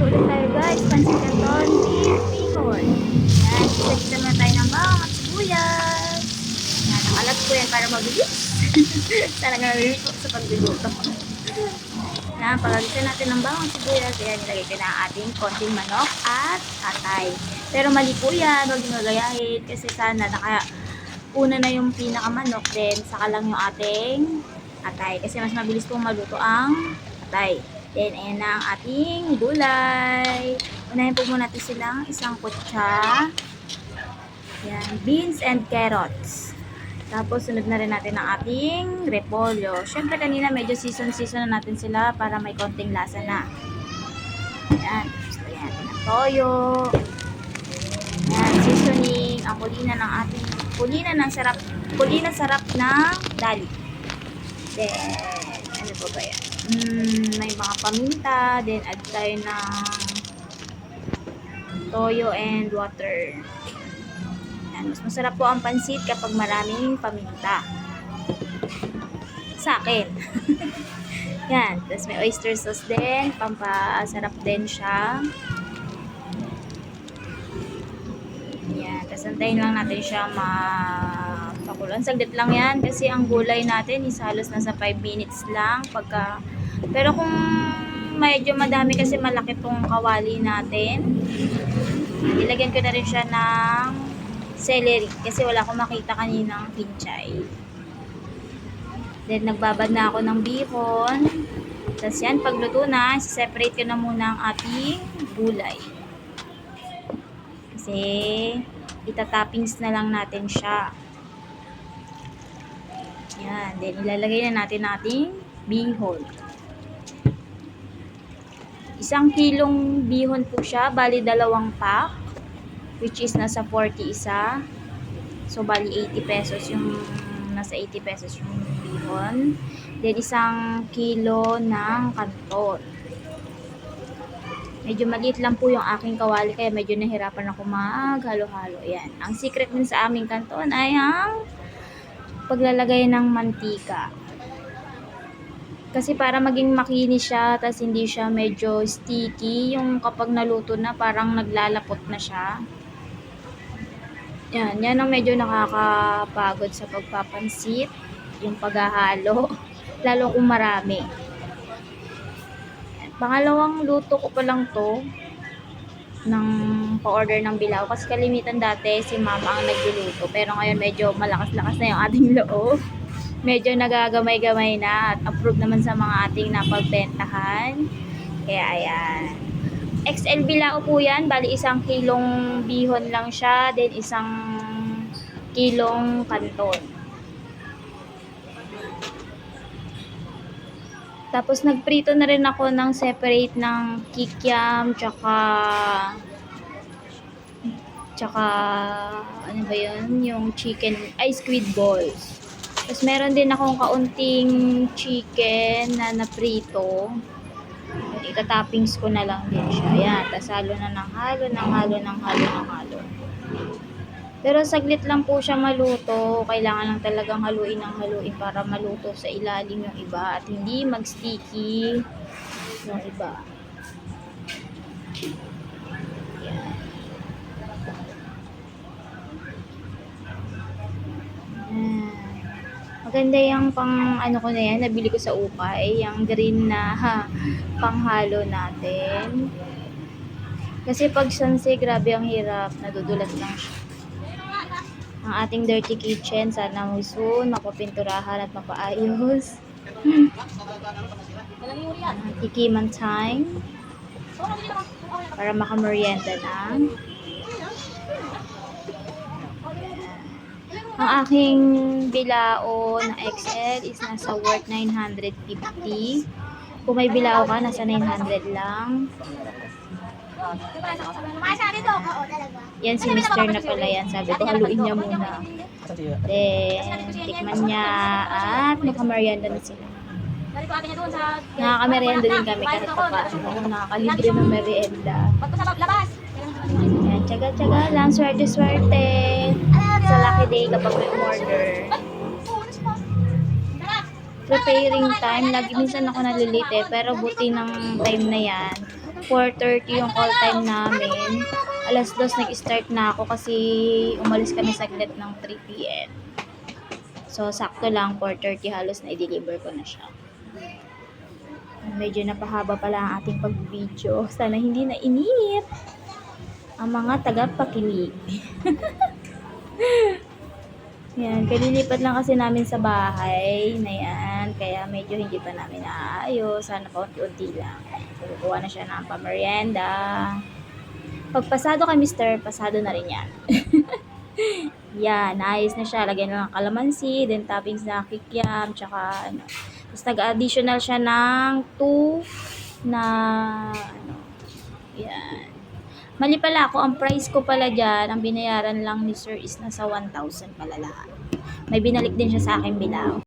ulit tayo guys. Pansit canton with bihon. Yan, isa-isa na tayo ng bawang at sibuyas. Yan, nakalat ko yan para mabilis. Talaga mabilis po sa pagluluto. Yan, pagkagisa natin ng bawang at sibuyas. Yan, nilagay ko na ang ating konting manok at atay. Pero mali po yan, huwag nyo gagayahin. Kasi sana una na yung pinakamanok, then saka lang yung ating atay. Kasi mas mabilis pong maluto ang atay. Then, ayan na ang ating gulay. Unahin po muna natin silang isang kutsa. Yan, beans and carrots. Tapos, sunod na rin natin ang ating repolyo. Siyempre, kanina medyo season na natin sila para may konting lasa na. Yan, gusto yan natin ang toyo. Yan, seasoning. Ang kulina ng ating, kulina sarap ng dali. Then, ano po ba yan? May mga paminta, then add tayo ng toyo and water. Yan, mas masarap po ang pansit kapag maraming paminta. Sa akin. Yan, tapos may oyster sauce din, pampasarap din siya. Yan, tapos antayin lang natin siya mapakulan. Saglit lang yan kasi ang gulay natin is halos nasa 5 minutes lang pero kung medyo madami kasi malaki tong kawali natin, ilagyan ko na rin siya ng celery kasi wala akong makita kaninang kinchay. Then nagbabad na ako ng bihon. Tapos yan, pagluto na, separate ko na muna ang ating gulay. Kasi itatoppings na lang natin siya. Yan, then ilalagay na natin ating bihon. 1 kilong bihon po siya, bali 2 pack, which is nasa 40 isa. So, bali 80 pesos yung, nasa 80 pesos yung bihon. Then, 1 kilo ng kanton. Medyo maliit lang po yung aking kawali, kaya medyo nahirapan ako maghalo-halo. Yan. Ang secret din sa aming kanton ay ang paglalagay ng mantika. Kasi para maging makinis siya, tas hindi siya medyo sticky, yung kapag naluto na parang naglalapot na siya. Yan ang medyo nakakapagod sa pagpapansit, yung paghahalo, lalo kung marami. Pangalawang luto ko pa lang to, ng pa-order ng bilao. Kasi kalimitan dati si mama ang nagluluto, pero ngayon medyo malakas-lakas na yung ating loob. Medyo nagagamay-gamay na at approve naman sa mga ating napagbentahan. Kaya ayan. XL bilao po yan. Bali 1 kilong bihon lang siya. Then 1 kilong kanton. Tapos nagprito na rin ako ng separate ng kikiam. Tsaka ano ba yun? Yung chicken, squid balls. Tapos meron din akong kaunting chicken na naprito. Ita-toppings ko na lang din siya. Yan, tapos halo na ng halo. Pero saglit lang po siya maluto. Kailangan lang talagang haluin para maluto sa ilalim yung iba at hindi mag-sticky yung iba. Yan. Maganda yung ano ko na yan, nabili ko sa ukay, yung green na panghalo natin. Kasi pag sanse, grabe ang hirap, nadudulas lang siya. Ang ating dirty kitchen, sana mo soon mapapinturahan at mapaayos. Tikiman time para makamerienda na. Ang aking bilao na XL is nasa worth 950. Kung may bilao ka, nasa 900 lang. Yan si Mr. na pala yan. Sabi ko, haluin niya muna. Then, tikman niya at makamerienda na sila. Nakaka-merienda din kami kahit pa paano. Nakakalibre ng merienda. Yan, tsaga-tsaga lang. Swerte-swerte. Sa lucky day kapag may order. Preparing time, lagi minsan ako nalilate pero buti ng time na yan, 4:30 yung call time namin. 2:00 nag-start na ako kasi umalis kami saglit ng 3 p.m. So, sakto lang, 4:30 halos na i-deliver ko na siya. Medyo napahaba pala ang ating pag-video. Sana hindi na inip ang mga tagapakinig. Yan, kalilipat lang kasi namin sa bahay na yan. Kaya medyo hindi pa namin naayos. Sana paunti-unti lang. Kukuha na siya ng pamerienda. Pag pasado kay Mr., pasado na rin yan. Yan, naayos na siya. Lagyan na ng kalamansi, then toppings na kikiam, tsaka ano. Tapos nag-additional siya ng 2 na ano. Yan. Mali pala ako, ang price ko pala dyan, ang binayaran lang ni Sir is nasa 1,000 pala lahat. May binalik din siya sa akin bilang.